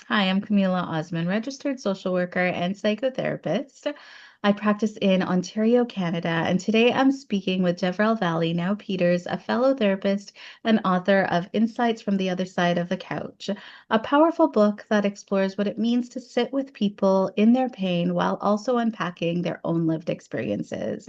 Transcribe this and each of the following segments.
Hi, I'm Kameela Osman, registered social worker and psychotherapist. I practice in Ontario, Canada, and today I'm speaking with Davrielle Valley, now Peters, a fellow therapist and author of Insights from the Other Side of the Couch, a powerful book that explores what it means to sit with people in their pain while also unpacking their own lived experiences.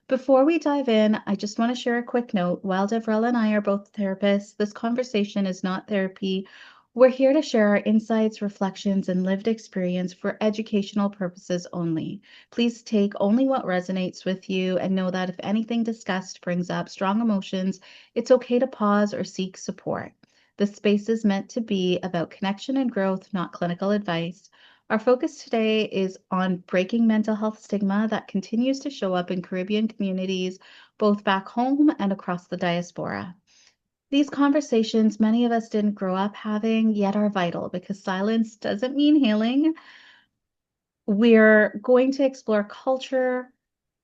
Before we dive in, I just want to share a quick note. While Davrielle and I are both therapists, this conversation is not therapy. We're here to share our insights, reflections, and lived experience for educational purposes only. Please take only what resonates with you and know that if anything discussed brings up strong emotions, it's okay to pause or seek support. This space is meant to be about connection and growth, not clinical advice. Our focus today is on breaking mental health stigma that continues to show up in Caribbean communities, both back home and across the diaspora. These conversations many of us didn't grow up having, yet are vital because silence doesn't mean healing. We're going to explore culture,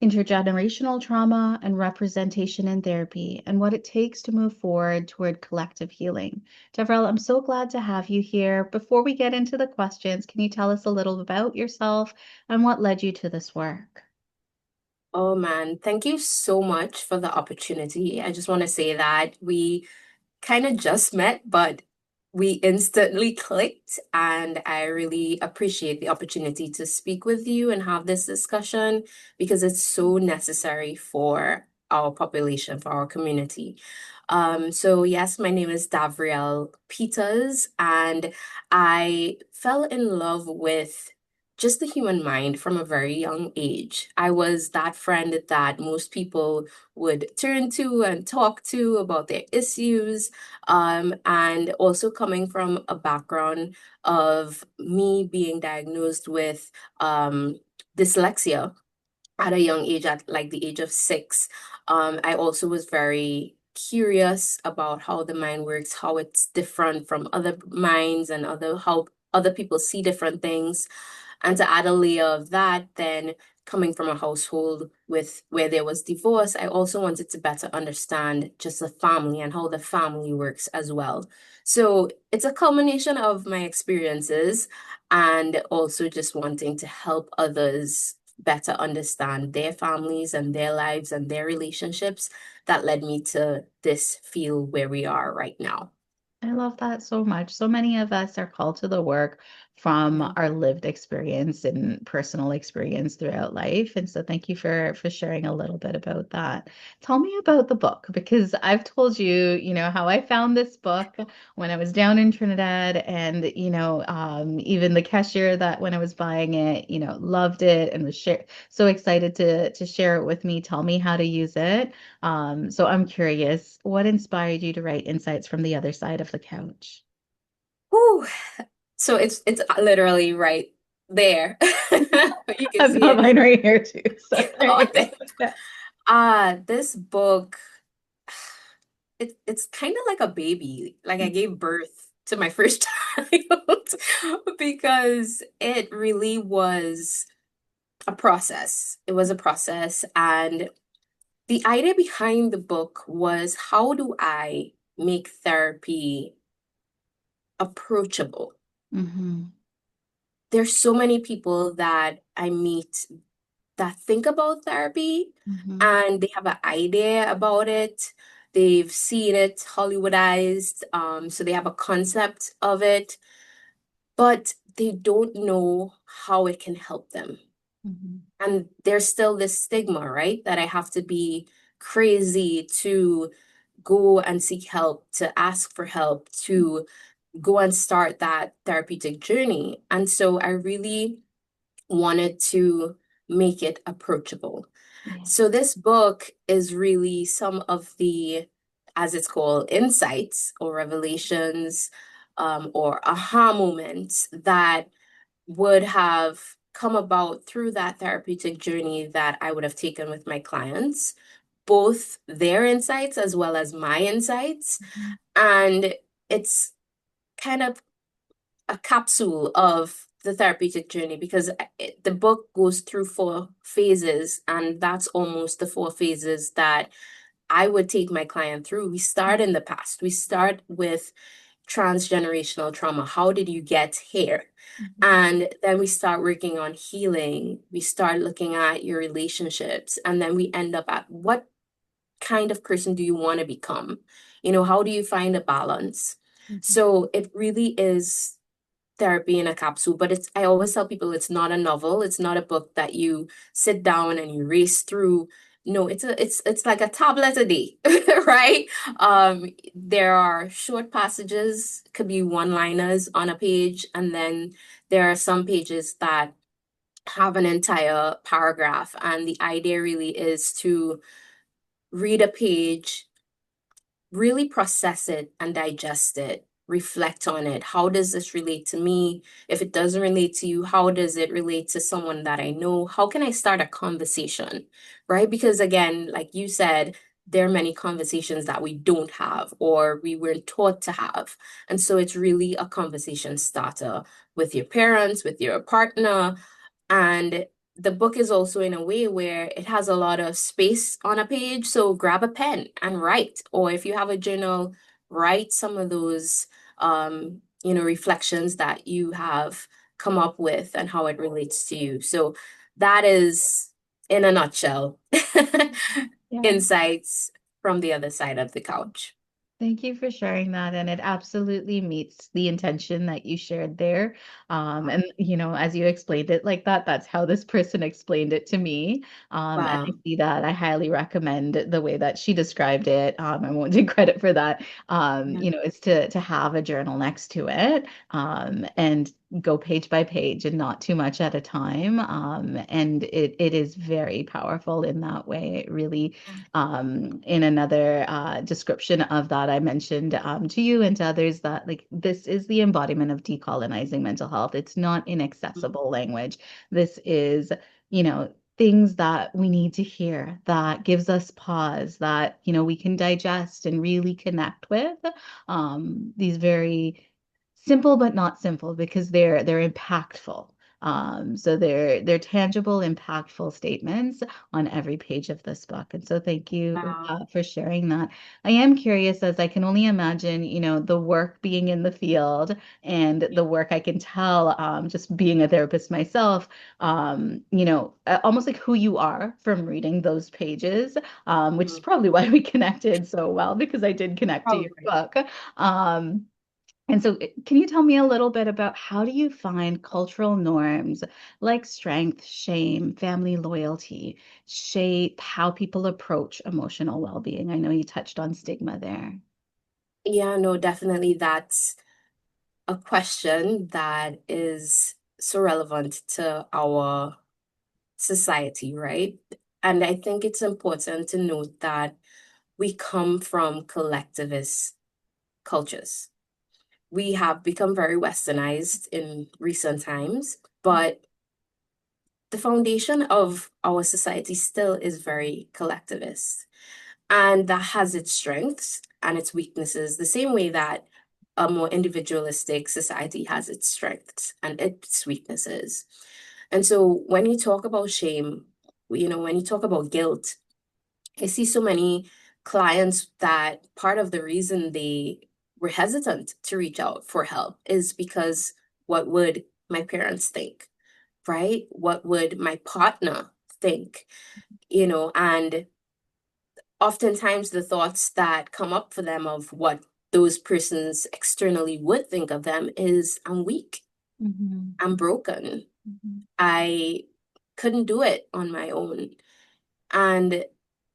intergenerational trauma, and representation in therapy and what it takes to move forward toward collective healing. Devrel, I'm so glad to have you here. Before we get into the questions, can you tell us a little about yourself and what led you to this work? Oh man, thank you so much for the opportunity. I just want to say that we kind of just met, but we instantly clicked, and I really appreciate the opportunity to speak with you and have this discussion because it's so necessary for our population, for our community. So yes, my name is Davrielle Peters, and I fell in love with just the human mind from a very young age. I was that friend that most people would turn to and talk to about their issues. And also coming from a background of me being diagnosed with dyslexia at a young age, at like the age of 6, I also was very curious about how the mind works, how it's different from other minds and how other people see different things. And to add a layer of that, then coming from a household with where there was divorce, I also wanted to better understand just the family and how the family works as well. So it's a culmination of my experiences and also just wanting to help others better understand their families and their lives and their relationships that led me to this field where we are right now. I love that so much. So many of us are called to the work from Yeah. our lived experience and personal experience throughout life. And so thank you for sharing a little bit about that. Tell me about the book because I've told you, how I found this book when I was down in Trinidad and, even the cashier that when I was buying it, loved it and was so excited to share it with me, tell me how to use it. So I'm curious, what inspired you to write Insights from the Other Side of the Couch? Whew. So it's literally right there. You can I've see got it. mine right here too. Oh, Sorry. this book, it's kind of like a baby. Like I gave birth to my first child because it really was a process. It was a process. And the idea behind the book was how do I make therapy approachable? Hmm. There's so many people that I meet that think about therapy Hmm. and they have an idea about it. They've seen it Hollywoodized, so they have a concept of it, but they don't know how it can help them. Hmm. And there's still this stigma, right? That I have to be crazy to go and seek help, to ask for help, to go and start that therapeutic journey. And so I really wanted to make it approachable. Yeah. So this book is really some of the, as it's called, insights or revelations, or aha moments that would have come about through that therapeutic journey that I would have taken with my clients, both their insights as well as my insights. Mhm. And it's kind of a capsule of the therapeutic journey because the book goes through 4 phases, and that's almost the 4 phases that I would take my client through. We start in the past. We start with transgenerational trauma. How did you get here? Mhm. And then we start working on healing. We start looking at your relationships, and then we end up at what kind of person do you want to become? How do you find a balance? Mhm. So it really is therapy in a capsule, but I always tell people it's not a novel, it's not a book that you sit down and you race through. No, it's like a tablet a day, right? There are short passages, could be one-liners on a page, and then there are some pages that have an entire paragraph, and the idea really is to read a page, really process it and digest it, reflect on it. How does this relate to me? If it doesn't relate to you, how does it relate to someone that I know? How can I start a conversation, right? Because again, like you said, there are many conversations that we don't have or we weren't taught to have. And so it's really a conversation starter with your parents, with your partner, and the book is also in a way where it has a lot of space on a page. So grab a pen and write. Or if you have a journal, write some of those reflections that you have come up with and how it relates to you. So that is, in a nutshell, Yeah. insights from the other side of the couch. Thank you for sharing that. And it absolutely meets the intention that you shared there. And, as you explained it like that, that's how this person explained it to me. And I Wow. see that. I highly recommend the way that she described it. I won't take credit for that. Yeah. Is to have a journal next to it, and go page by page and not too much at a time. And it is very powerful in that way. It really in another description of that, I mentioned to you and to others that like this is the embodiment of decolonizing mental health. It's not inaccessible language. This is, things that we need to hear that gives us pause that, we can digest and really connect with. These very simple but not simple because they're impactful. So they're tangible, impactful statements on every page of this book. And so thank you Wow. for sharing that. I am curious, as I can only imagine, the work being in the field and the work I can tell, just being a therapist myself, almost like who you are from reading those pages, which is Mhm. probably why we connected so well because I did connect to your Probably. book. And so, can you tell me a little bit about how do you find cultural norms like strength, shame, family loyalty shape how people approach emotional well-being? I know you touched on stigma there. Yeah, no, definitely that's a question that is so relevant to our society, right? And I think it's important to note that we come from collectivist cultures. We have become very westernized in recent times, but the foundation of our society still is very collectivist. And that has its strengths and its weaknesses, the same way that a more individualistic society has its strengths and its weaknesses. And so when you talk about shame, when you talk about guilt, I see so many clients that part of the reason they were hesitant to reach out for help is because what would my parents think, right? What would my partner think? And oftentimes the thoughts that come up for them of what those persons externally would think of them is I'm weak, Mhm. I'm broken, Mhm. I couldn't do it on my own. And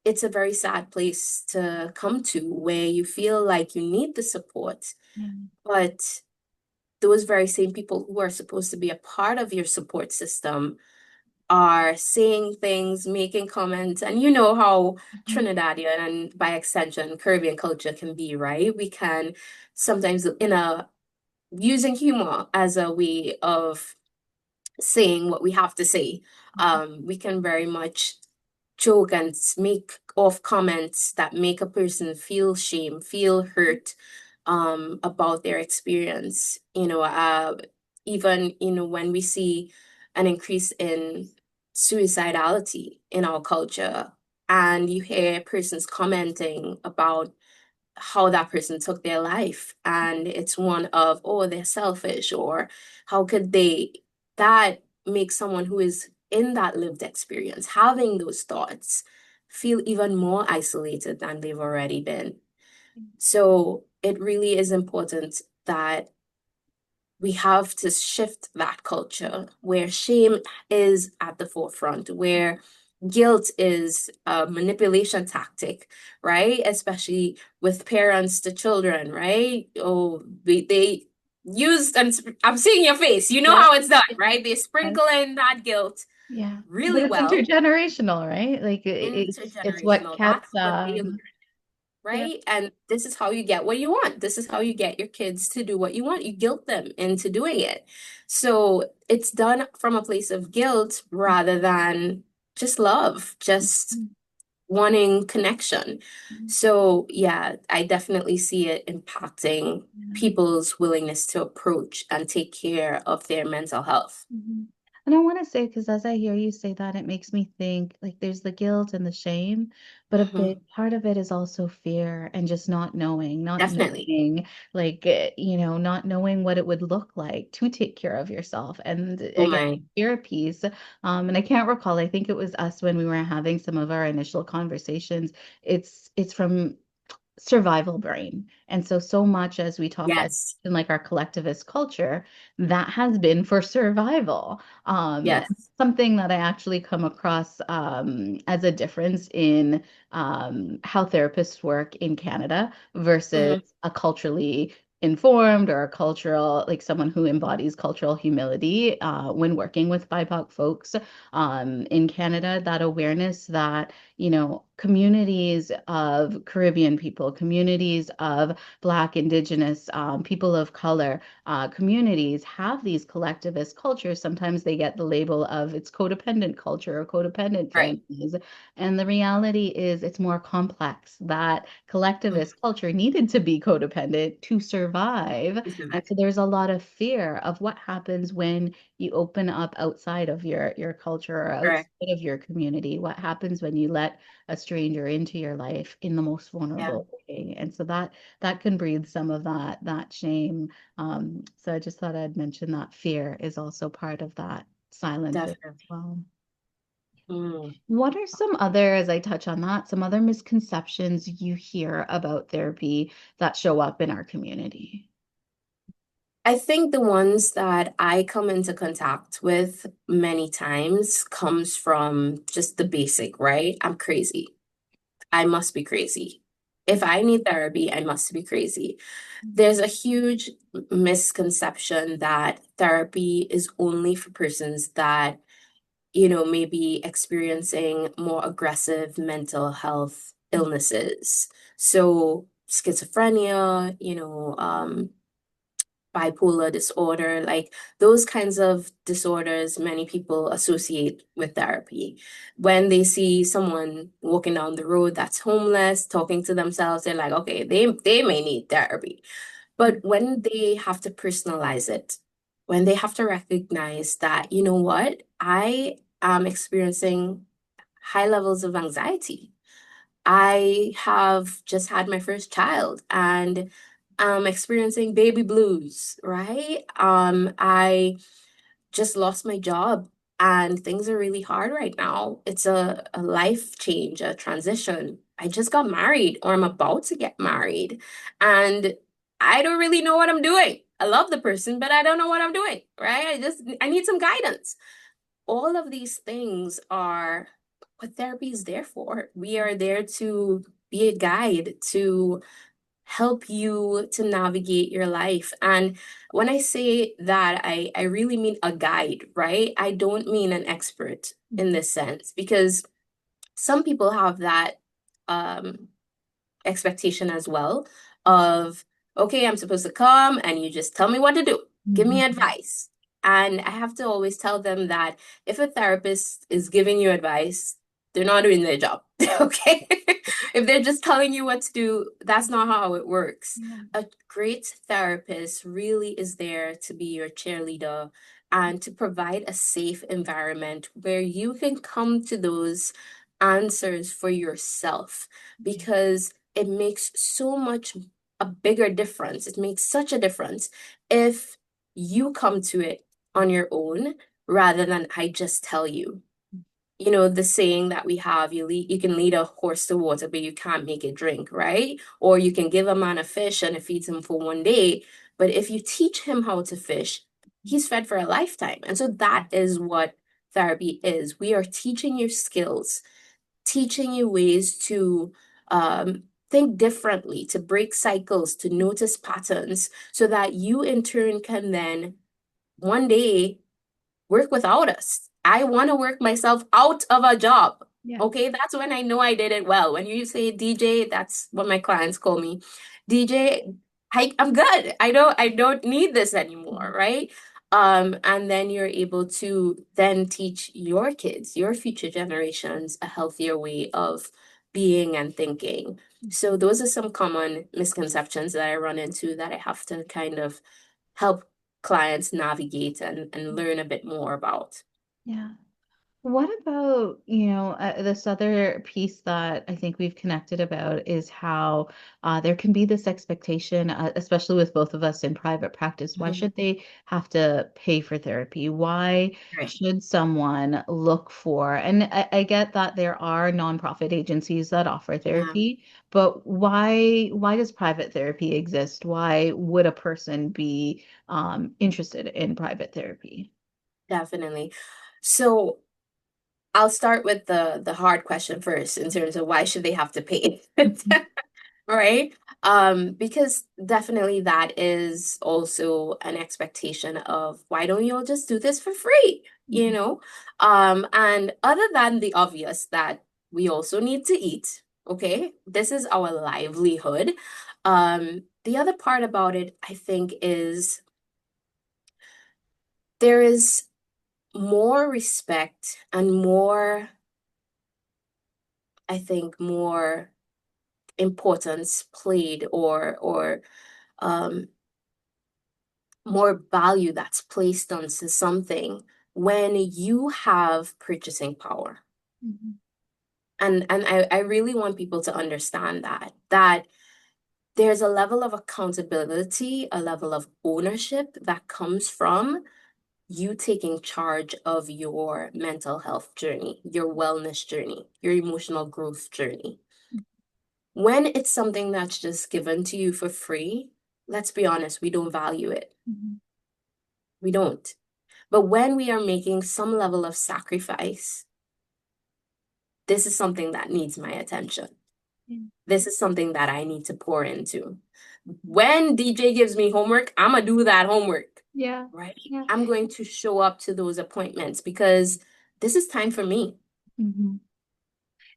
it's a very sad place to come to where you feel like you need the support, Yeah. but those very same people who are supposed to be a part of your support system are saying things, making comments, and you know how Mhm. Trinidadian and by extension Caribbean culture can be, right? We can sometimes in a using humor as a way of saying what we have to say. We can very much joke and make off comments that make a person feel shame, feel hurt about their experience. Even when we see an increase in suicidality in our culture, and you hear persons commenting about how that person took their life. And it's one of, oh, they're selfish, or how could they? That makes someone who is in that lived experience, having those thoughts, feel even more isolated than they've already been. So it really is important that we have to shift that culture where shame is at the forefront, where guilt is a manipulation tactic, right? Especially with parents to children, right? Oh, they use, and I'm seeing your face, you know Yeah. how it's done, Yeah. right? They sprinkle in that guilt Yeah. But really it's well. intergenerational, right? Like it's what Intergenerational, kept that's what they learn, yeah. right? And this is how you get what you want. This is how you get your kids to do what you want. You guilt them into doing it. So it's done from a place of guilt rather than just love, just Mhm. wanting connection. So yeah, I definitely see it impacting Yeah. people's willingness to approach and take care of their mental health. Mhm. And I want to say, because as I hear you say that, it makes me think like there's the guilt and the shame, but a big Mhm. part of it is also fear and just not Definitely. knowing, like, not knowing what it would look like to take care of yourself. And Oh again, my. fear piece. And I can't recall, I think it was us when we were having some of our initial conversations. It's from survival brain. And so much as we talk as Yes. in like our collectivist culture, that has been for survival. And Yes. something that I actually come across as a difference in how therapists work in Canada versus Mhm. a culturally informed or a cultural, like someone who embodies cultural humility when working with BIPOC folks in Canada, that awareness that communities of Caribbean people, communities of Black, Indigenous, people of color, communities have these collectivist cultures. Sometimes they get the label of it's codependent culture or codependent Right. families. And the reality is it's more complex. That Mhm. collectivist culture needed to be codependent to survive. And so there's a lot of fear of what happens when you open up outside of your culture or outside Correct. of your community. What happens when you let a stranger into your life in the most Yeah, vulnerable way? And so that can breathe some of that shame. So I just thought I'd mention that fear is also part of that silencing as definitely. well. Mm. What are some other, as I touch on that, some other misconceptions you hear about therapy that show up in our community? I think the ones that I come into contact with many times comes from just the basic, right? I'm crazy. I must be crazy. If I need therapy, I must be crazy. There's a huge misconception that therapy is only for persons that, may be experiencing more aggressive mental health illnesses. So schizophrenia, bipolar disorder, like those kinds of disorders, many people associate with therapy. When they see someone walking down the road that's homeless, talking to themselves, they're like, okay, they may need therapy. But when they have to personalize it, when they have to recognize that, you know what, I am experiencing high levels of anxiety. I have just had my first child and I'm experiencing baby blues, right? I just lost my job and things are really hard right now. It's a life change, a transition. I just got married or I'm about to get married and I don't really know what I'm doing. I love the person, but I don't know what I'm doing, right? I need some guidance. All of these things are what therapy is there for. We are there to be a guide, to help you to navigate your life. And when I say that, I really mean a guide, right? I don't mean an expert in this sense, because some people have that um, expectation as well of, okay, I'm supposed to come and you just tell me what to do. Give me Mhm. advice. And I have to always tell them that if a therapist is giving you advice, they're not doing their job. Okay? If they're just telling you what to do, that's not how it works. Yeah. A great therapist really is there to be your cheerleader and to provide a safe environment where you can come to those answers for yourself. Yeah. Because it makes so much a bigger difference. It makes such a difference if you come to it on your own rather than I just tell you. You know, the saying that we have, you can lead a horse to water, but you can't make it drink, right? Or you can give a man a fish and it feeds him for one day. But if you teach him how to fish, he's fed for a lifetime. And so that is what therapy is. We are teaching you skills, teaching you ways to think differently, to break cycles, to notice patterns, so that you in turn can then one day work without us. I want to work myself out of a job. Yeah. Okay, that's when I know I did it well. When you say DJ, that's what my clients call me. DJ, I'm good. I don't need this anymore, right? And then you're able to then teach your kids, your future generations, a healthier way of being and thinking. So those are some common misconceptions that I run into that I have to kind of help clients navigate and learn a bit more about. Yeah. What about, this other piece that I think we've connected about is how there can be this expectation, especially with both of us in private practice. Why Mhm. should they have to pay for therapy? Why Right. should someone look for, and I get that there are nonprofit agencies that offer Yeah, therapy, but why does private therapy exist? Why would a person be interested in private therapy? definitely. So I'll start with the hard question first in terms of why should they have to pay? Right? Because definitely that is also an expectation of why don't you all just do this for free? You Mhm. know? And other than the obvious that we also need to eat, okay? This is our livelihood. The other part about it, I think, is there is more respect and more, I think, more importance played or um more value that's placed onto something when you have purchasing power. Mhm. And I really want people to understand that there's a level of accountability, a level of ownership that comes from you taking charge of your mental health journey, your wellness journey, your emotional growth journey. When it's something that's just given to you for free, let's be honest, we don't value it. Mhm. We don't. But when we are making some level of sacrifice, this is something that needs my attention. Yeah. This is something that I need to pour into. When DJ gives me homework, I'm gonna do that homework, Yeah. right? Yeah. I'm going to show up to those appointments because this is time for me. Mhm.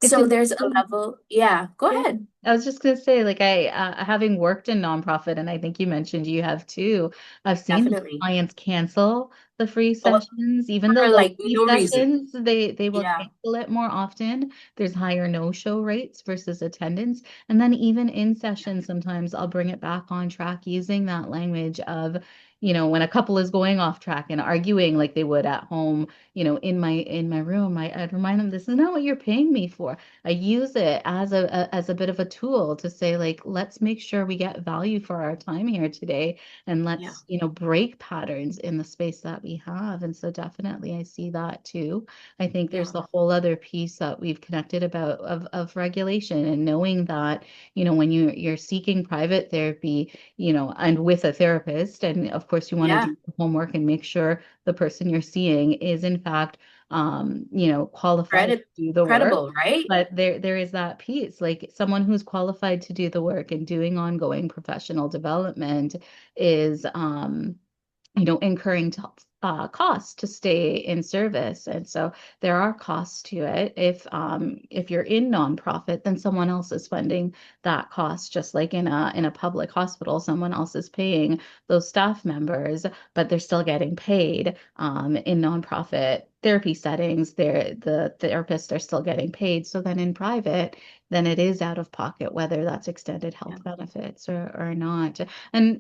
It's So there's a interesting. level, yeah, go Yeah. ahead. I was just gonna say, like having worked in nonprofit, and I think you mentioned you have too, I've seen Definitely. clients cancel the free Oh, sessions, even the for low like fee no reason. sessions, they will Yeah, cancel it more often. There's higher no-show rates versus attendance. And then even in sessions, sometimes I'll bring it back on track using that language of, when a couple is going off track and arguing like they would at home, in my room, I'd remind them, this is not what you're paying me for. I use it as a bit of a tool to say, like, let's make sure we get value for our time here today, and yeah, let's, break patterns in the space that we have. And so definitely I see that too. I think there's yeah, the whole other piece that we've connected about of regulation and knowing that, when you're seeking private therapy, and with a therapist, and of course you want to yeah. do the homework and make sure the person you're seeing is in fact qualified to Credit, do the work. credible, right? But there is that piece, like someone who's qualified to do the work and doing ongoing professional development is incurring costs to stay in service. And so there are costs to it. If you're in nonprofit, then someone else is funding that cost, just like in a public hospital, someone else is paying those staff members, but they're still getting paid. In nonprofit therapy settings, the therapists are still getting paid. So then in private, then it is out of pocket, whether that's extended Yeah. health benefits or not. And,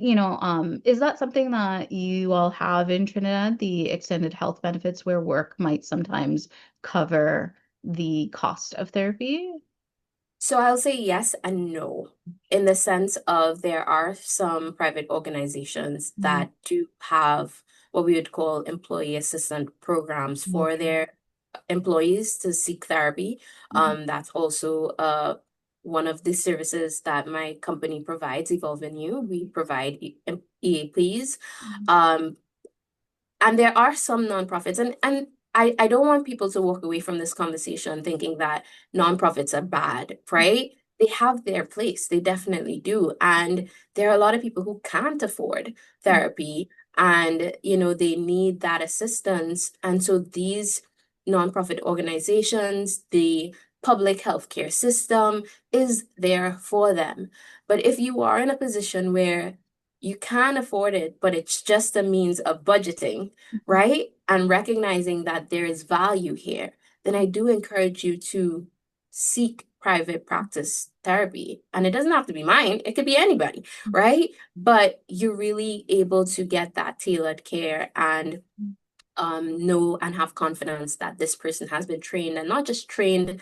is that something that you all have in Trinidad, the extended health benefits where work might sometimes cover the cost of therapy? So I'll say yes and no, in the sense of there are some private organizations Mhm. that do have what we would call employee assistant programs for Okay. their employees to seek therapy. Mhm. That's also one of the services that my company provides, Evolve in You. We provide EAPs. Mhm. Um, and there are some nonprofits, and I don't want people to walk away from this conversation thinking that nonprofits are bad, right? They have their place. They definitely do. And there are a lot of people who can't afford Mhm. therapy and, they need that assistance. And so these nonprofit organizations, the public healthcare system is there for them. But if you are in a position where you can afford it, but it's just a means of budgeting, Mhm. right? And recognizing that there is value here, then I do encourage you to seek private practice therapy. And it doesn't have to be mine, it could be anybody, right? But you're really able to get that tailored care and know and have confidence that this person has been trained and not just trained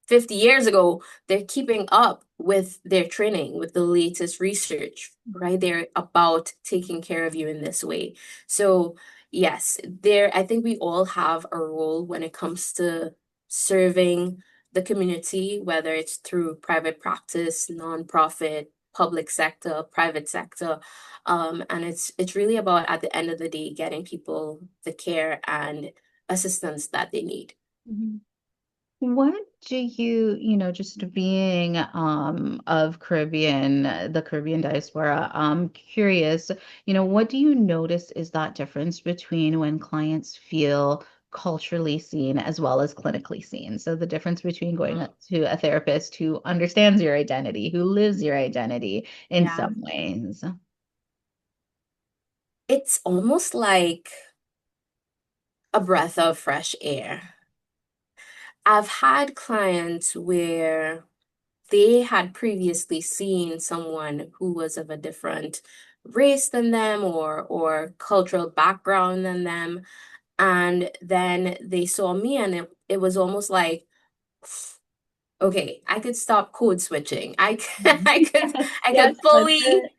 50 years ago, they're keeping up with their training, with the latest research, right? They're about taking care of you in this way. So, yes, I think we all have a role when it comes to serving the community, whether it's through private practice, nonprofit, public sector, private sector. And it's really about at the end of the day getting people the care and assistance that they need. Mhm. What do just being of Caribbean, the Caribbean diaspora, I'm curious, what do you notice is that difference between when clients feel culturally seen as well as clinically seen? So the difference between going to a therapist who understands your identity, who lives your identity in Yeah. some ways. It's almost like a breath of fresh air. I've had clients where they had previously seen someone who was of a different race than them or cultural background than them, and then they saw me and it was almost like, okay, I could stop code switching. Mhm. I could Yes, I yes, could that's fully it.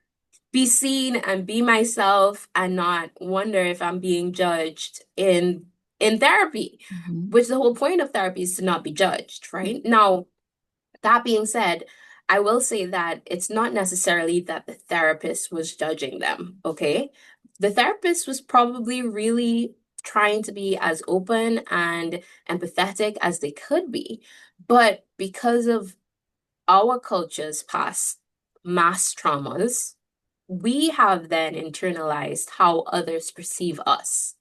be seen and be myself and not wonder if I'm being judged in therapy, Mhm. which the whole point of therapy is to not be judged, right? Now, that being said, I will say that it's not necessarily that the therapist was judging them, okay? The therapist was probably really trying to be as open and empathetic as they could be. But because of our culture's past mass traumas, we have then internalized how others perceive us.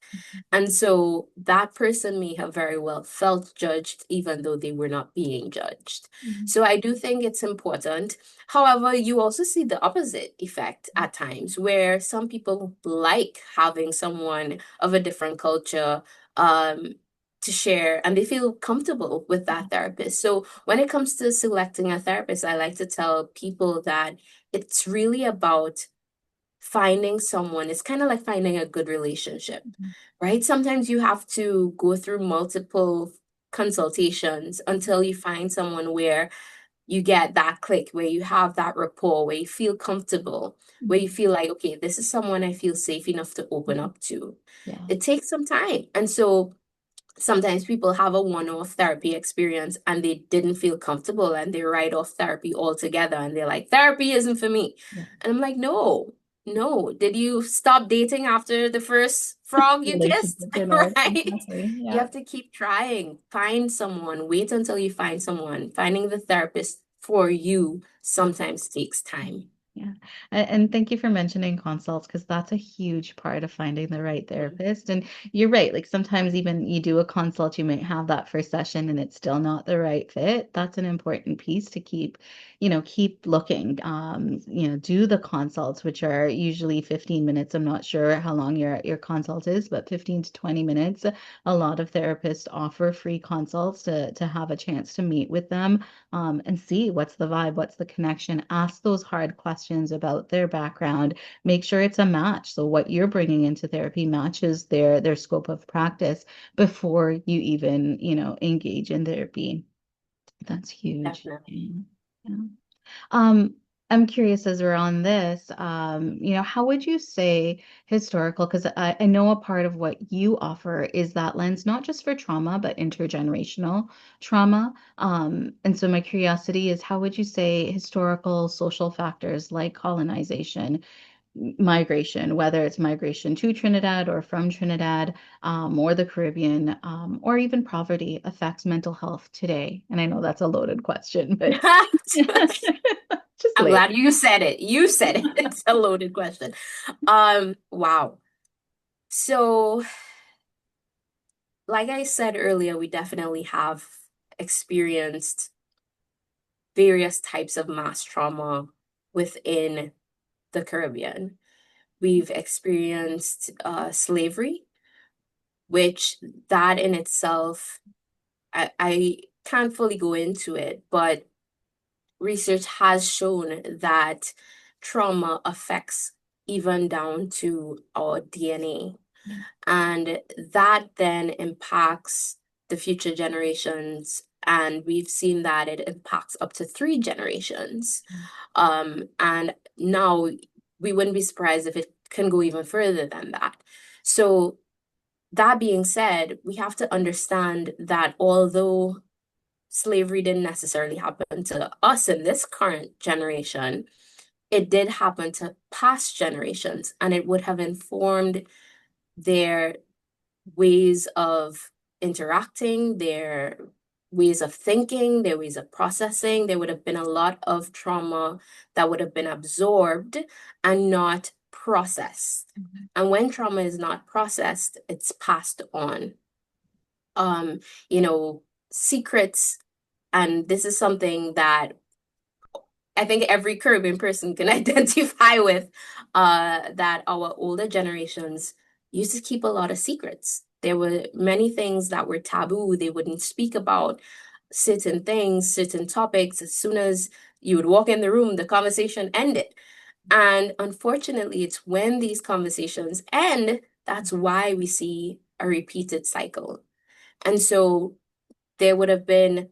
And so that person may have very well felt judged, even though they were not being judged. Mhm. So I do think it's important. However, you also see the opposite effect at times, where some people like having someone of a different culture um, to share, and they feel comfortable with that therapist. So when it comes to selecting a therapist, I like to tell people that it's really about finding someone. It's kind of like finding a good relationship, Mhm. right? Sometimes you have to go through multiple consultations until you find someone where you get that click, where you have that rapport, where you feel comfortable, where Mhm. you feel like, okay, this is someone I feel safe enough to open Mhm. up to. Yeah. It takes some time. And so sometimes people have a one-off therapy experience and they didn't feel comfortable and they write off therapy altogether and they're like, therapy isn't for me. Yeah. And I'm like, no, no. Did you stop dating after the first frog you kissed? Relationship in order. Right? Exactly. You Yeah. have to keep trying. Find someone. Wait until you find someone. Finding the therapist for you sometimes takes time. Yeah. And thank you for mentioning consults because that's a huge part of finding the right Mhm. therapist. And you're right, like sometimes even you do a consult, you might have that first session and it's still not the right fit. That's an important piece to keep looking. Do the consults, which are usually 15 minutes. I'm not sure how long your consult is, but 15 to 20 minutes. A lot of therapists offer free consults to have a chance to meet with them and see what's the vibe, what's the connection. Ask those hard questions about their background. Make sure it's a match. So what you're bringing into therapy matches their scope of practice before you even, engage in therapy. That's huge. Definitely. Yeah. Yeah. Um, I'm curious as we're on this, how would you say historical? Because I know a part of what you offer is that lens, not just for trauma, but intergenerational trauma. And so my curiosity is, how would you say historical social factors like colonization, migration, whether it's migration to Trinidad or from Trinidad, or the Caribbean, or even poverty affects mental health today? And I know that's a loaded question, but just I'm lay glad you said it. You said it. It's a loaded question. Wow. So, like I said earlier, we definitely have experienced various types of mass trauma within the Caribbean. We've experienced slavery, which that in itself, I can't fully go into it, but research has shown that trauma affects even down to our DNA. Yeah. And that then impacts the future generations. And we've seen that it impacts up to three generations. And now we wouldn't be surprised if it can go even further than that. So, that being said, we have to understand that although slavery didn't necessarily happen to us in this current generation, it did happen to past generations, and it would have informed their ways of interacting, their ways of thinking, their ways of processing. There would have been a lot of trauma that would have been absorbed and not processed. Mhm. And when trauma is not processed, it's passed on. Um, you know, secrets, and this is something that I think every Caribbean person can identify with, that our older generations used to keep a lot of secrets. There were many things that were taboo. They wouldn't speak about certain things, certain topics. As soon as you would walk in the room, the conversation ended. And unfortunately, it's when these conversations end, that's why we see a repeated cycle. And so there would have been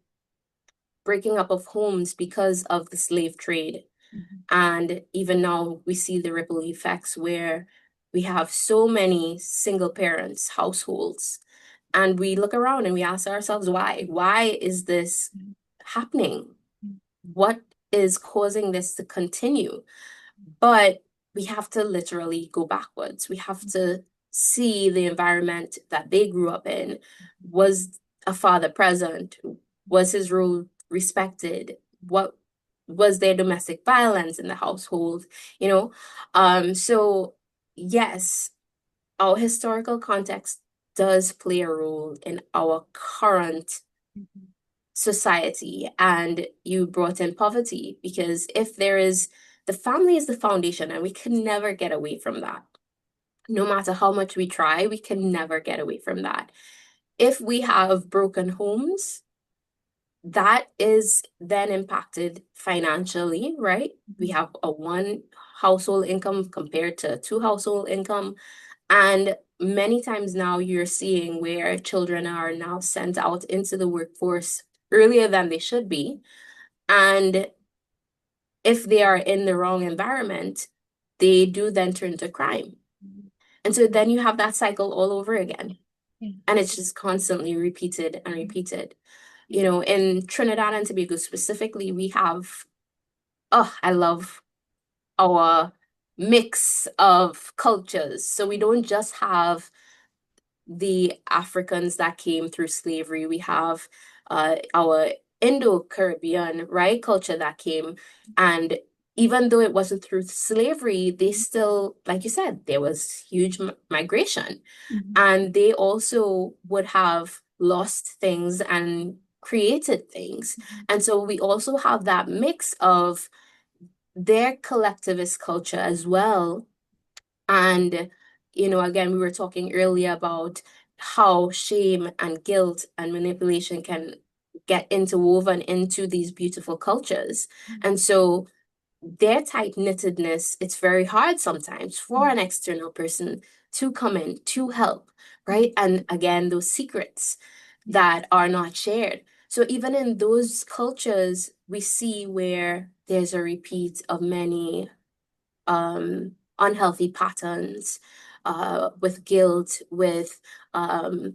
breaking up of homes because of the slave trade. Mhm. And even now, we see the ripple effects where we have so many single parents, households, and we look around and we ask ourselves, why? Why is this happening? What is causing this to continue? But we have to literally go backwards. We have to see the environment that they grew up in. Was a father present? Was his role respected? What was there domestic violence in the household? You know, so yes, our historical context does play a role in our current Mhm. society. And you brought in poverty, because if there is, the family is the foundation, and we can never get away from that. No matter how much we try, we can never get away from that. If we have broken homes, that is then impacted financially, right? We have a one household income compared to two household income. And many times now you're seeing where children are now sent out into the workforce earlier than they should be. And if they are in the wrong environment, they do then turn to crime. Mhm. And so then you have that cycle all over again. Yeah. And it's just constantly repeated and Mhm. repeated. You know, in Trinidad and Tobago specifically, we have, oh, I love our mix of cultures. So we don't just have the Africans that came through slavery. We have our Indo-Caribbean, right, culture that came. And even though it wasn't through slavery, they still, like you said, there was huge migration. Mhm. And they also would have lost things and created things. Mhm. And so we also have that mix of their collectivist culture as well. And, again, we were talking earlier about how shame and guilt and manipulation can get interwoven into these beautiful cultures. And so their tight-knittedness, it's very hard sometimes for an external person to come in to help, right? Mhm. And again, those secrets Yeah. that are not shared. So even in those cultures, we see where there's a repeat of many unhealthy patterns, with guilt, with um,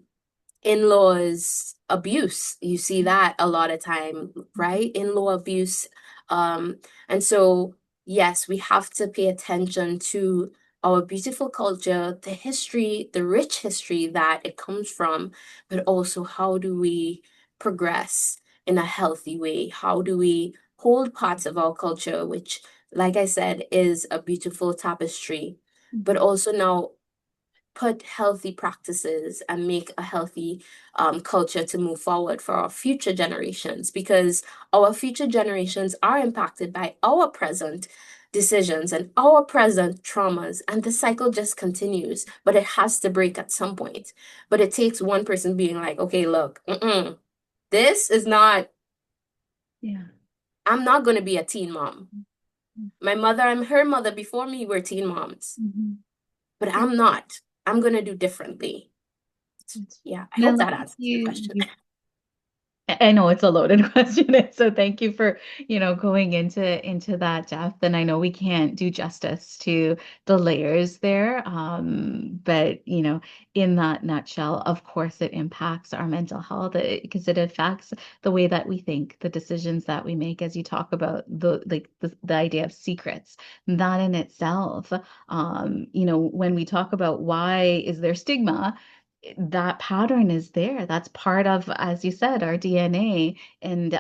in-laws abuse. You see that a lot of time, right? In-law abuse. Um, and so, yes, we have to pay attention to our beautiful culture, the history, the rich history that it comes from, but also how do we progress in a healthy way? How do we hold parts of our culture, which, like I said, is a beautiful tapestry, but Mhm. also now put healthy practices and make a healthy culture to move forward for our future generations, because our future generations are impacted by our present decisions and our present traumas, and the cycle just continues, but it has to break at some point. But it takes one person being like, okay, look, this is not, Yeah. I'm not going to be a teen mom. My mother and her mother before me were teen moms, Mhm. but Yeah. I'm not. I'm going to do differently. Yeah, I And I hope love that that answers your you question. you I know it's a loaded question, and so thank you for, going into that depth. And I know we can't do justice to the layers there, but in that nutshell, of course, it impacts our mental health because it affects the way that we think, the decisions that we make. As you talk about the idea of secrets, that in itself, when we talk about why is there stigma, that pattern is there. That's part of, as you said, our DNA and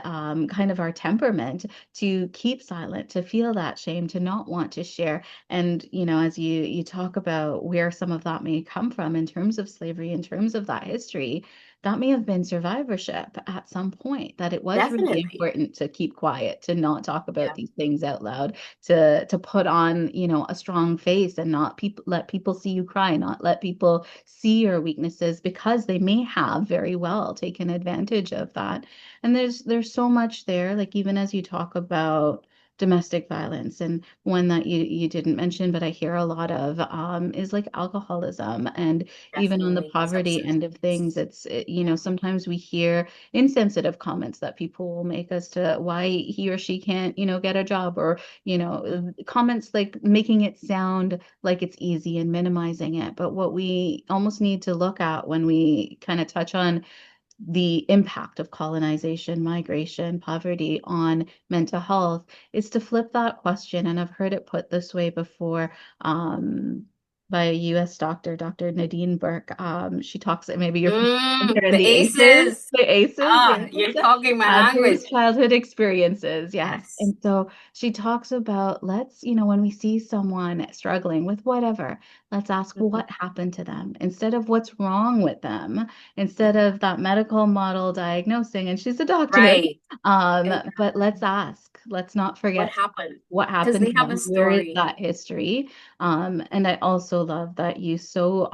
kind of our temperament to keep silent, to feel that shame, to not want to share. And as you talk about where some of that may come from in terms of slavery, in terms of that history, that may have been survivorship at some point. That it was really Definitely. important to keep quiet, to not talk about Yeah. these things out loud, to put on a strong face and not let people see you cry, not let people see your weaknesses, because they may have very well taken advantage of that. And there's so much there, like even as you talk about domestic violence, and one that you didn't mention but I hear a lot of is like alcoholism. And even on the Definitely. poverty Substance end of things, abuse. Yeah. sometimes we hear insensitive comments that people will make as to why he or she can't get a job, or comments like making it sound like it's easy and minimizing it. But what we almost need to look at when we kind of touch on the impact of colonization, migration, poverty on mental health is to flip that question. And I've heard it put this way before, by a US doctor, Dr. Nadine Burke. She talks, maybe you're familiar in The the ACEs, aces. the Ah, you're ACEs, talking my adverse language. childhood experiences. Yes. Yes. And so she talks about, let's, when we see someone struggling with whatever, let's ask Mhm. what happened to them instead of what's wrong with them, Yeah. instead of that medical model diagnosing, and she's a doctor. Right. But let's Exactly. ask, let's not What forget happened? what Because happened they to have a them. Where is story. that history? And I also love that you so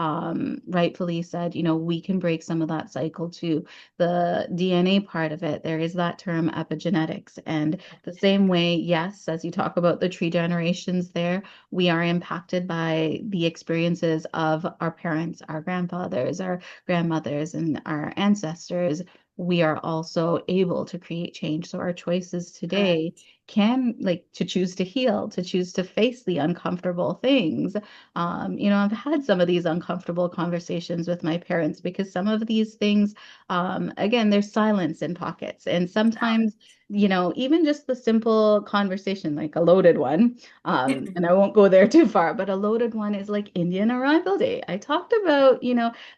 rightfully said, we can break some of that cycle too. The DNA part of it, there is that term epigenetics. And the same way, yes, as you talk about the tree generations there, we are impacted by the experiences of our parents, our grandfathers, our grandmothers, and our ancestors. We are also able to create change. So our choices today Correct. can, like, to choose to heal, to choose to face the uncomfortable things. I've had some of these uncomfortable conversations with my parents because some of these things, again, there's silence in pockets. And sometimes, even just the simple conversation, like a loaded one, and I won't go there too far, but a loaded one is like Indian Arrival Day. I talked about,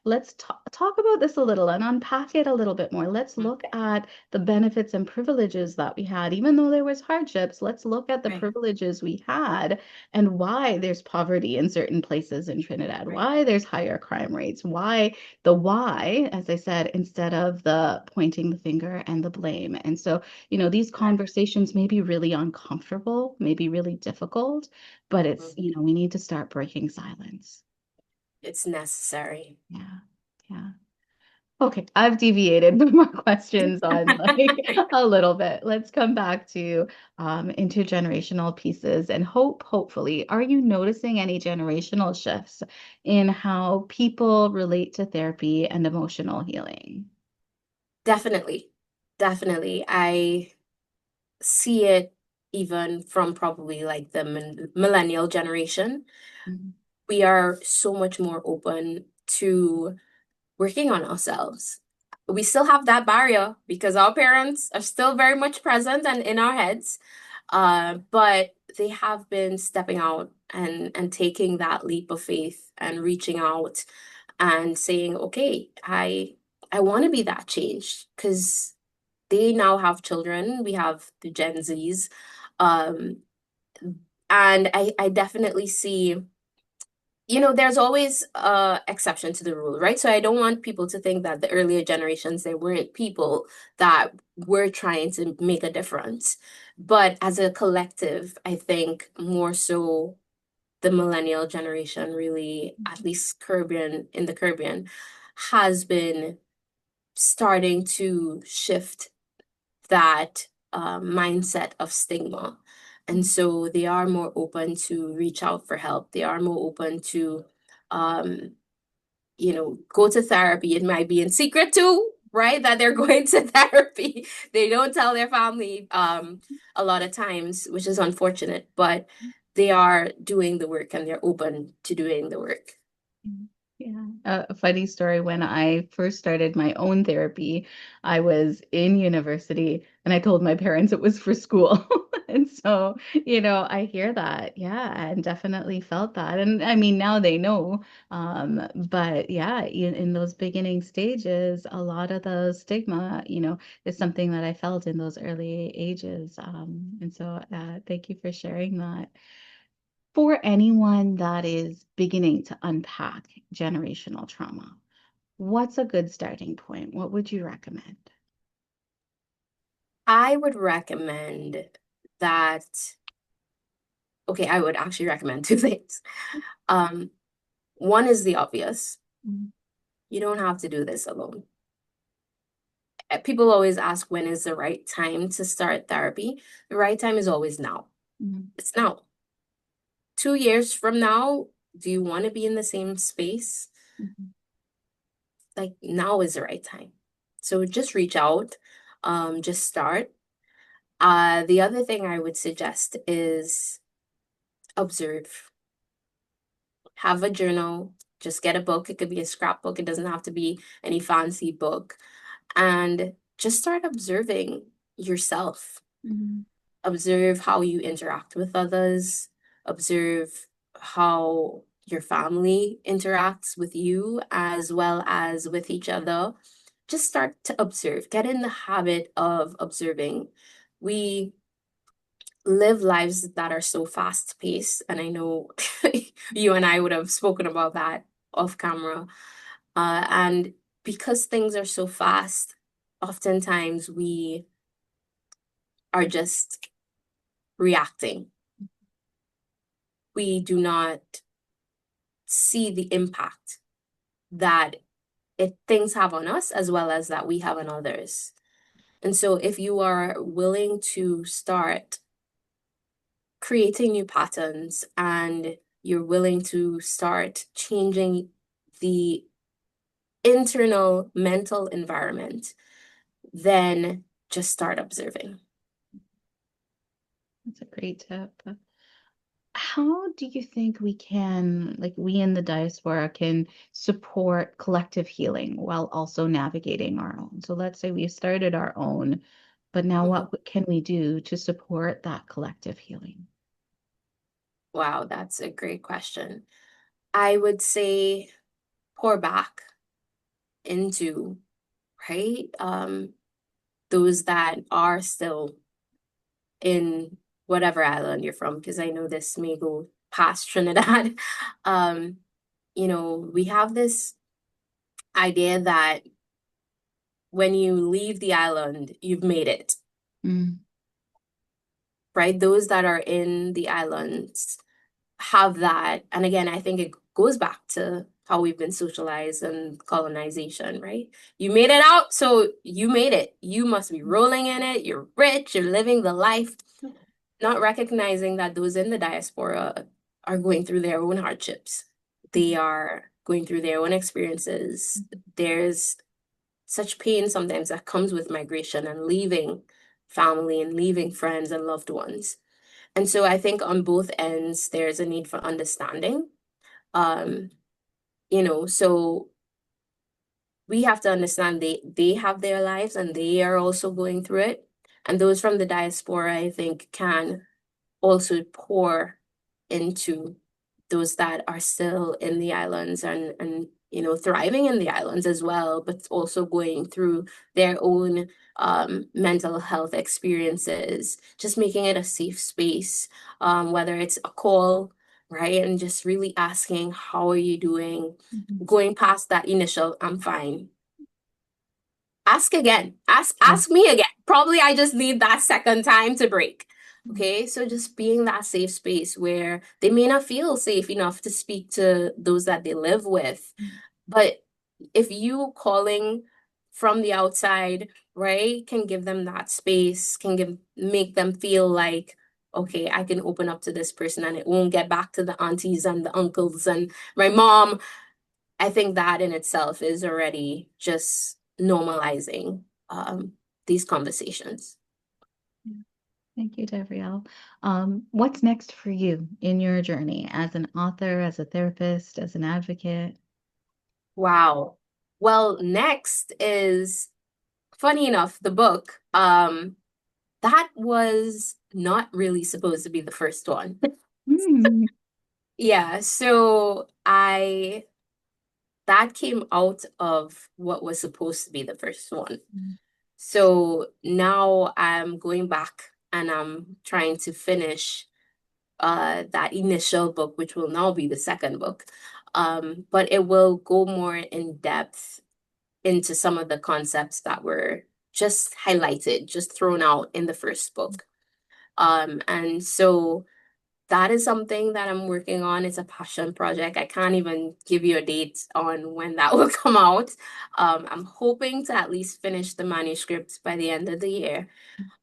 let's talk about this a little and unpack it a little bit more. Let's Mhm. look at the benefits and privileges that we had, even though there was hardships. Let's look at the Right. privileges we had and why there's poverty in certain places in Trinidad, Right. why there's higher crime rates, why, as I said, instead of the pointing the finger and the blame. And so, these Correct. conversations may be really uncomfortable, may be really difficult, but it's, Mhm. we need to start breaking silence. It's necessary. Yeah. Yeah. Okay, I've deviated from our questions on like a little bit. Let's come back to intergenerational pieces and hopefully, are you noticing any generational shifts in how people relate to therapy and emotional healing? Definitely. definitely. I see it even from probably like the millennial generation. Mhm. We are so much more open to working on ourselves. We still have that barrier because our parents are still very much present and in our heads. But they have been stepping out and taking that leap of faith and reaching out and saying, okay, I want to be that change because they now have children. We have the Gen Zs. Um, and I definitely see, there's always exception to the rule, right? So I don't want people to think that the earlier generations, there weren't people that were trying to make a difference. But as a collective, I think more so the millennial generation really, at least Caribbean in the Caribbean, has been starting to shift that mindset of stigma. And so they are more open to reach out for help. They are more open to, um, go to therapy. It might be in secret too, right? That they're going to therapy. They don't tell their family a lot of times, which is unfortunate, but they are doing the work and they're open to doing the work. Mhm. Yeah. A funny story, when I first started my own therapy, I was in university and I told my parents it was for school. And so, I hear that. Yeah, and definitely felt that. And I mean, now they know. But yeah, in those beginning stages, a lot of the stigma, is something that I felt in those early ages. And so, thank you for sharing that. For anyone that is beginning to unpack generational trauma, what's a good starting point? What would you recommend? I would recommend that, okay, I would actually recommend two things. Um, One is the obvious. Mhm. You don't have to do this alone. People always ask when is the right time to start therapy. The right time is always now. Mhm. It's now. 2 years from now, do you want to be in the same space? Mhm. Like now is the right time. So just reach out, just start. The other thing I would suggest is observe. Have a journal. Just get a book. It could be a scrapbook. It doesn't have to be any fancy book. And just start observing yourself. Mhm. Observe how you interact with others. Observe how your family interacts with you as well as with each other. Just start to observe. Get in the habit of observing. We live lives that are so fast paced. And I know you and I would have spoken about that off camera. And because things are so fast, oftentimes we are just reacting. We do not see the impact that things have on us as well as that we have on others. And so if you are willing to start creating new patterns and you're willing to start changing the internal mental environment, then just start observing. That's a great tip. How do you think we in the diaspora can support collective healing while also navigating our own? So let's say we've started our own, but now Mhm. what can we do to support that collective healing? Wow, that's a great question. I would say pour back into, right? Those that are still in whatever island you're from, because I know this may go past Trinidad. Um, we have this idea that when you leave the island, you've made it, Mm. right? Those that are in the islands have that. And again, I think it goes back to how we've been socialized and colonization, right? You made it out, so you made it. You must be rolling in it. You're rich, you're living the life, not recognizing that those in the diaspora are going through their own hardships. They are going through their own experiences. There's such pain sometimes that comes with migration and leaving family and leaving friends and loved ones. And so I think on both ends, there's a need for understanding. Um, so we have to understand they have their lives and they are also going through it. And those from the diaspora, I think, can also pour into those that are still in the islands and thriving in the islands as well, but also going through their own mental health experiences, just making it a safe space, whether it's a call, right? And just really asking, how are you doing? Mhm. Going past that initial, I'm fine. Ask again. Ask Yeah. ask me again. Probably I just need that second time to break. Mhm. Okay, so just being that safe space where they may not feel safe enough to speak to those that they live with. But if you calling from the outside, right, can give them that space, make them feel like, okay, I can open up to this person and it won't get back to the aunties and the uncles and my mom. I think that in itself is already just normalizing these conversations. Yeah. Thank you, Davrielle. What's next for you in your journey as an author, as a therapist, as an advocate? Wow. Well, next is funny enough, the book. That was not really supposed to be the first one. Mm. Yeah, so I that came out of what was supposed to be the first one. So now I'm going back and I'm trying to finish that initial book, which will now be the second book. But it will go more in depth into some of the concepts that were just highlighted, just thrown out in the first book. And so that is something that I'm working on. It's a passion project. I can't even give you a date on when that will come out. I'm hoping to at least finish the manuscript by the end of the year.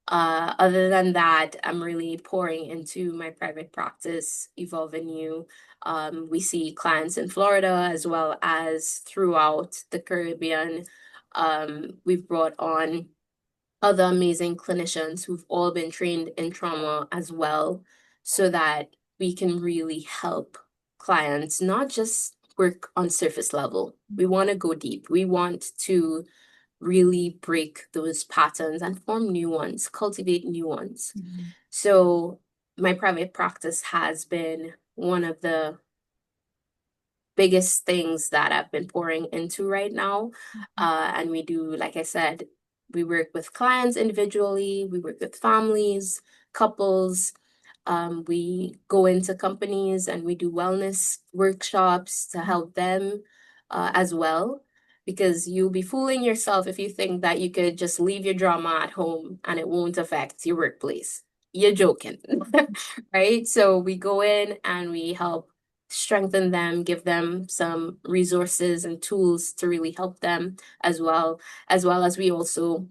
Other than that, I'm really pouring into my private practice, Evolve and You. We see clients in Florida as well as throughout the Caribbean. We've brought on other amazing clinicians who've all been trained in trauma as well, so that we can really help clients not just work on surface level. We want to go deep. We want to really break those patterns and form new ones, cultivate new ones. Mhm. So my private practice has been one of the biggest things that I've been pouring into right now. And we do, like I said, we work with clients individually, we work with families, couples. We go into companies and we do wellness workshops to help them as well. Because you'll be fooling yourself if you think that you could just leave your drama at home and it won't affect your workplace. You're joking, right? So we go in and we help strengthen them, give them some resources and tools to really help them as well as we also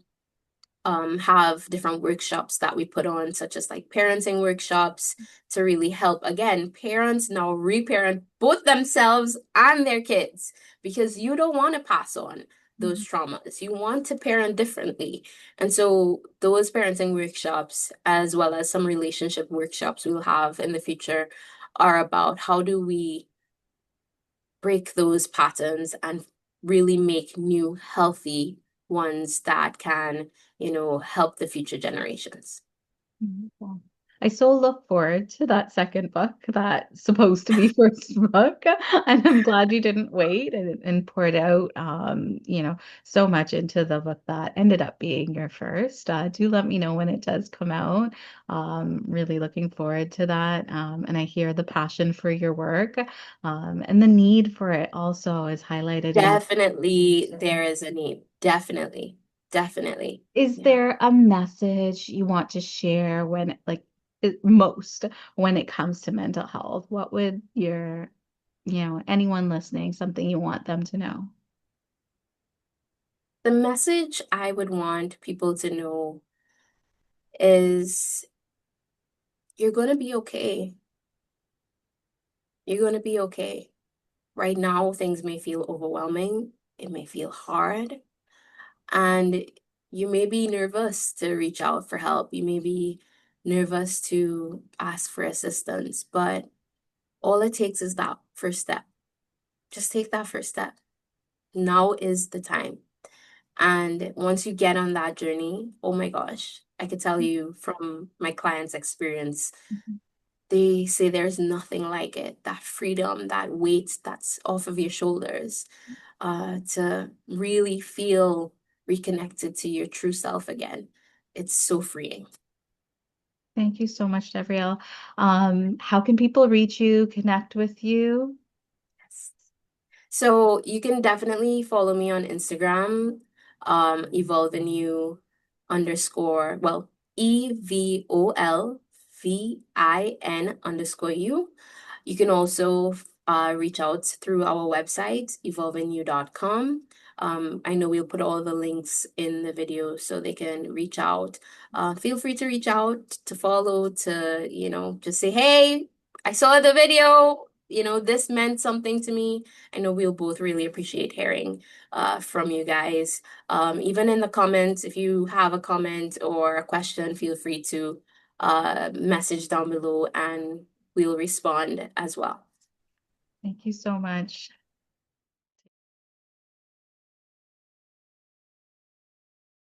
have different workshops that we put on, such as like parenting workshops to really help, again, parents now reparent both themselves and their kids because you don't want to pass on those traumas. You want to parent differently. And so those parenting workshops, as well as some relationship workshops we'll have in the future, are about how do we break those patterns and really make new healthy ones that can, help the future generations. Wonderful. I so look forward to that second book that's supposed to be first book. And I'm glad you didn't wait and poured out so much into the book that ended up being your first. Do let me know when it does come out. Really looking forward to that. And I hear the passion for your work, and the need for it also is highlighted in the Definitely, there is a need. Definitely. Definitely. Is Yeah. there a message you want to share when, like, most when it comes to mental health? What would anyone listening, something you want them to know? The message I would want people to know is you're going to be okay. You're going to be okay. Right now, things may feel overwhelming. It may feel hard. And you may be nervous to reach out for help. You may be nervous to ask for assistance, but all it takes is that first step. Just take that first step. Now is the time. And once you get on that journey, oh my gosh, I could tell you from my clients' experience, Mhm. they say there's nothing like it. That freedom, that weight that's off of your shoulders, to really feel reconnected to your true self again. It's so freeing. Thank you so much, Davrielle. How can people reach you, connect with you? Yes. So you can definitely follow me on Instagram, EvolVin_U. You can also reach out through our website, evolvingyou.com. I know we'll put all the links in the video so they can reach out. Feel free to reach out, to follow, to, just say, hey, I saw the video. This meant something to me. I know we'll both really appreciate hearing from you guys. Even in the comments, if you have a comment or a question, feel free to message down below and we'll respond as well. Thank you so much.